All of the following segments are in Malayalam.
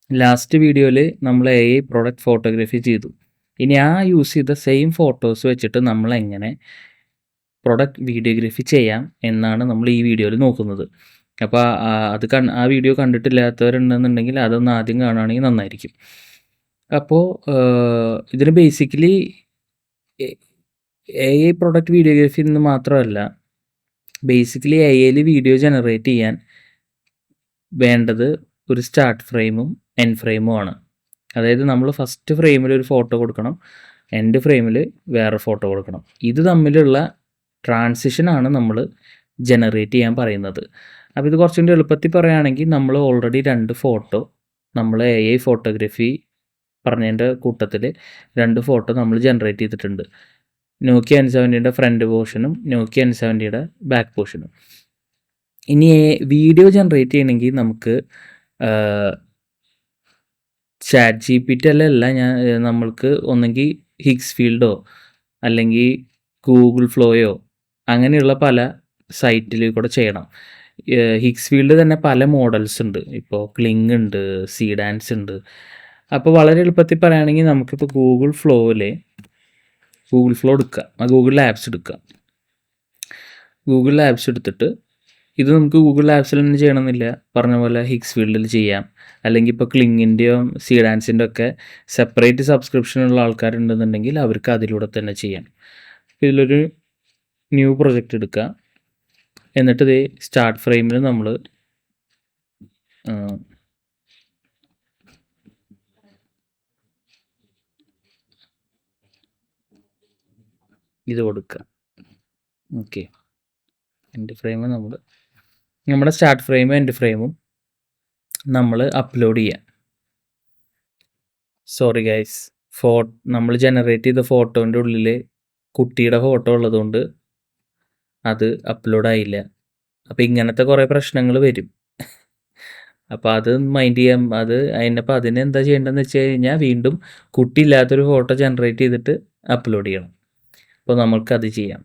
ലാസ്റ്റ് വീഡിയോയിൽ നമ്മൾ AI പ്രൊഡക്റ്റ് ഫോട്ടോഗ്രാഫി ചെയ്തു. ഇനി ആ യൂസ് ചെയ്ത സെയിം ഫോട്ടോസ് വെച്ചിട്ട് നമ്മൾ എങ്ങനെ പ്രൊഡക്റ്റ് വീഡിയോഗ്രാഫി ചെയ്യാം എന്നാണ് നമ്മൾ ഈ വീഡിയോയിൽ നോക്കുന്നത്. അപ്പോൾ ആ വീഡിയോ കണ്ടിട്ടില്ലാത്തവരുണ്ടെന്നുണ്ടെങ്കിൽ അതൊന്ന് ആദ്യം കാണുകയാണെങ്കിൽ നന്നായിരിക്കും. അപ്പോൾ ഇതിന് ബേസിക്കലി AI പ്രൊഡക്റ്റ് വീഡിയോഗ്രാഫി എന്ന് മാത്രമല്ല, ബേസിക്കലി AIയിൽ വീഡിയോ ജനറേറ്റ് ചെയ്യാൻ വേണ്ടത് ഒരു സ്റ്റാർട്ട് ഫ്രെയിമും എൻഡ് ഫ്രെയിമും ആണ്. അതായത് നമ്മൾ ഫസ്റ്റ് ഫ്രെയിമിൽ ഒരു ഫോട്ടോ കൊടുക്കണം, എൻഡ് ഫ്രെയിമിൽ വേറെ ഫോട്ടോ കൊടുക്കണം. ഇത് തമ്മിലുള്ള ട്രാൻസിഷനാണ് നമ്മൾ ജനറേറ്റ് ചെയ്യാൻ പറയുന്നത്. അപ്പോൾ ഇത് കുറച്ചും കൂടി എളുപ്പത്തിൽ പറയുകയാണെങ്കിൽ നമ്മൾ ഓൾറെഡി 2 ഫോട്ടോ നമ്മൾ AI ഫോട്ടോഗ്രാഫി പറഞ്ഞതിൻ്റെ കൂട്ടത്തിൽ 2 ഫോട്ടോ നമ്മൾ ജനറേറ്റ് ചെയ്തിട്ടുണ്ട്. നോക്കിയ N70യുടെ ഫ്രണ്ട് പോർഷനും നോക്കിയ N70യുടെ ബാക്ക് പോർഷനും. ഇനി വീഡിയോ ജനറേറ്റ് ചെയ്യണമെങ്കിൽ നമുക്ക് ChatGPT-അല്ല നമ്മൾക്ക് ഒന്നെങ്കിൽ ഹിഗ്സ് ഫീൽഡോ അല്ലെങ്കിൽ ഗൂഗിൾ ഫ്ലോയോ അങ്ങനെയുള്ള പല സൈറ്റിൽ കൂടെ ചെയ്യണം. ഹിഗ്സ് ഫീൽഡ് തന്നെ പല മോഡൽസ് ഉണ്ട്. ഇപ്പോൾ ക്ലിങ് ഉണ്ട്, സീഡാൻസ് ഉണ്ട്. അപ്പോൾ വളരെ എളുപ്പത്തിൽ പറയുകയാണെങ്കിൽ നമുക്കിപ്പോൾ ഗൂഗിൾ ഫ്ലോ എടുക്കുക, ഗൂഗിൾ ലാബ്സ് എടുക്കുക. ഗൂഗിൾ ലാബ്സ് എടുത്തിട്ട് ഇത് നമുക്ക് ഗൂഗിൾ ലാബ്സിൽ തന്നെ ചെയ്യണമെന്നില്ല, പറഞ്ഞ പോലെ ഹിഗ്സ് ഫീൽഡിൽ ചെയ്യാം. അല്ലെങ്കിൽ ഇപ്പോൾ ക്ലിങ്ങിൻ്റെയോ സീഡാൻസിൻ്റെ ഒക്കെ സെപ്പറേറ്റ് സബ്സ്ക്രിപ്ഷനുള്ള ആൾക്കാരുണ്ടെന്നുണ്ടെങ്കിൽ അവർക്ക് അതിലൂടെ തന്നെ ചെയ്യാം. ഇതിലൊരു ന്യൂ പ്രൊജക്റ്റ് എടുക്കുക. എന്നിട്ട് ഇത് സ്റ്റാർട്ട് ഫ്രെയിമിൽ നമ്മൾ ഇത് കൊടുക്കുക. ഓക്കെ, എൻഡ് ഫ്രെയിം നമ്മുടെ സ്റ്റാർട്ട് ഫ്രെയിമും എൻഡ് ഫ്രെയിമും നമ്മൾ അപ്ലോഡ് ചെയ്യാം. സോറി ഗൈസ്, നമ്മൾ ജനറേറ്റ് ചെയ്ത ഫോട്ടോൻ്റെ ഉള്ളിൽ കുട്ടിയുടെ ഫോട്ടോ ഉള്ളതുകൊണ്ട് അത് അപ്ലോഡ് ആയില്ല. അപ്പോൾ ഇങ്ങനത്തെ കുറേ പ്രശ്നങ്ങൾ വരും. അപ്പോൾ അത് മൈൻഡ് ചെയ്യാം. അതിന് എന്താ ചെയ്യേണ്ടതെന്ന് വെച്ച് കഴിഞ്ഞാൽ വീണ്ടും കുട്ടി ഇല്ലാത്തൊരു ഫോട്ടോ ജനറേറ്റ് ചെയ്തിട്ട് അപ്ലോഡ് ചെയ്യണം. അപ്പോൾ നമുക്കത് ചെയ്യാം.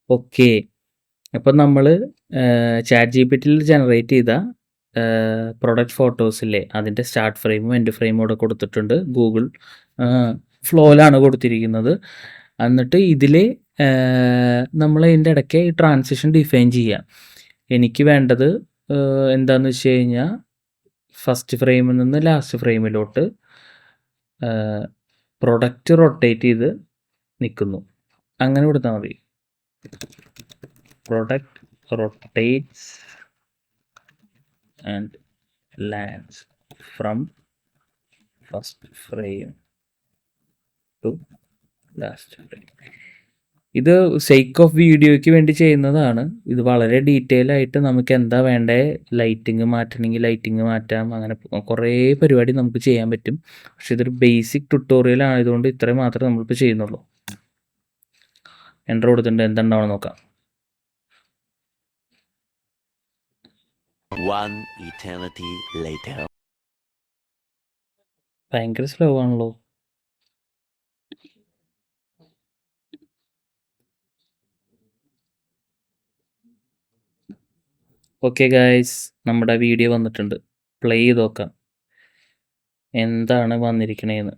ഓക്കെ, അപ്പോൾ നമ്മൾ ChatGPT-യിൽ ജനറേറ്റ് ചെയ്ത പ്രൊഡക്റ്റ് ഫോട്ടോസില്ലേ, അതിൻ്റെ സ്റ്റാർട്ട് ഫ്രെയിമും എൻഡ് ഫ്രെയിമും ഇവിടെ കൊടുത്തിട്ടുണ്ട്. ഗൂഗിൾ ഫ്ലോയിലാണ് കൊടുത്തിരിക്കുന്നത്. എന്നിട്ട് ഇതിൽ നമ്മൾ ഇതിൻ്റെ ഇടയ്ക്ക് ഈ ട്രാൻസിഷൻ ഡിഫൈൻ ചെയ്യാം. എനിക്ക് വേണ്ടത് എന്താണെന്ന് വെച്ച് കഴിഞ്ഞാൽ ഫസ്റ്റ് ഫ്രെയിമിൽ നിന്ന് ലാസ്റ്റ് ഫ്രെയിമിലോട്ട് പ്രൊഡക്റ്റ് റൊട്ടേറ്റ് ചെയ്ത് നിൽക്കുന്നു. അങ്ങനെ കൊടുത്താൽ മതി. Product rotates and lands from first frame to last frame. ഇത് സേക്ക് ഓഫ് വീഡിയോയ്ക്ക് വേണ്ടി ചെയ്യുന്നതാണ്. ഇത് വളരെ ഡീറ്റെയിൽ ആയിട്ട് നമുക്ക് എന്താ വേണ്ടേ, ലൈറ്റിങ് മാറ്റണമെങ്കിൽ ലൈറ്റിങ് മാറ്റാം, അങ്ങനെ കുറേ പരിപാടി നമുക്ക് ചെയ്യാൻ പറ്റും. പക്ഷെ ഇതൊരു ബേസിക് ട്യൂട്ടോറിയൽ ആയതുകൊണ്ട് ഇത്രയും മാത്രമേ നമ്മളിപ്പോൾ ചെയ്യുന്നുള്ളൂ. എൻ്റർ കൊടുത്തിട്ടുണ്ട്, എന്തുണ്ടാവണം നോക്കാം. ഭയങ്കര സ്ലോ ആണല്ലോ. ഓക്കെ ഗായ്സ്, നമ്മുടെ വീഡിയോ വന്നിട്ടുണ്ട്. പ്ലേ ചെയ്ത് നോക്കാം എന്താണ് വന്നിരിക്കണേന്ന്.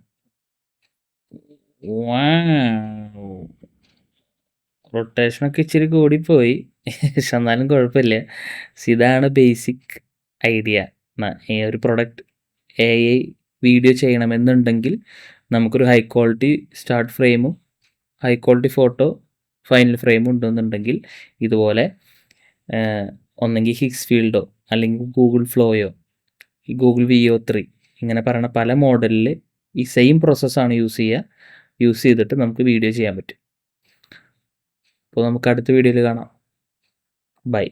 റൊട്ടേഷനൊക്കെ ഇച്ചിരി കൂടിപ്പോയി, പക്ഷെ എന്നാലും കുഴപ്പമില്ല. ഇതാണ് ബേസിക് ഐഡിയ. ഈ ഒരു പ്രൊഡക്റ്റ് AI വീഡിയോ ചെയ്യണമെന്നുണ്ടെങ്കിൽ നമുക്കൊരു ഹൈ ക്വാളിറ്റി സ്റ്റാർട്ട് ഫ്രെയിമും ഹൈ ക്വാളിറ്റി ഫോട്ടോ ഫൈനൽ ഫ്രെയിമും ഉണ്ടെന്നുണ്ടെങ്കിൽ ഇതുപോലെ ഒന്നെങ്കിൽ ഹിഗ്സ് ഫീൽഡോ അല്ലെങ്കിൽ ഗൂഗിൾ ഫ്ലോയോ ഈ ഗൂഗിൾ VO3 ഇങ്ങനെ പറയുന്ന പല മോഡലിൽ ഈ സെയിം പ്രോസസ്സാണ് യൂസ് ചെയ്തിട്ട് നമുക്ക് വീഡിയോ ചെയ്യാൻ പറ്റും. അപ്പോൾ നമുക്ക് അടുത്ത വീഡിയോയിൽ കാണാം. ബൈ.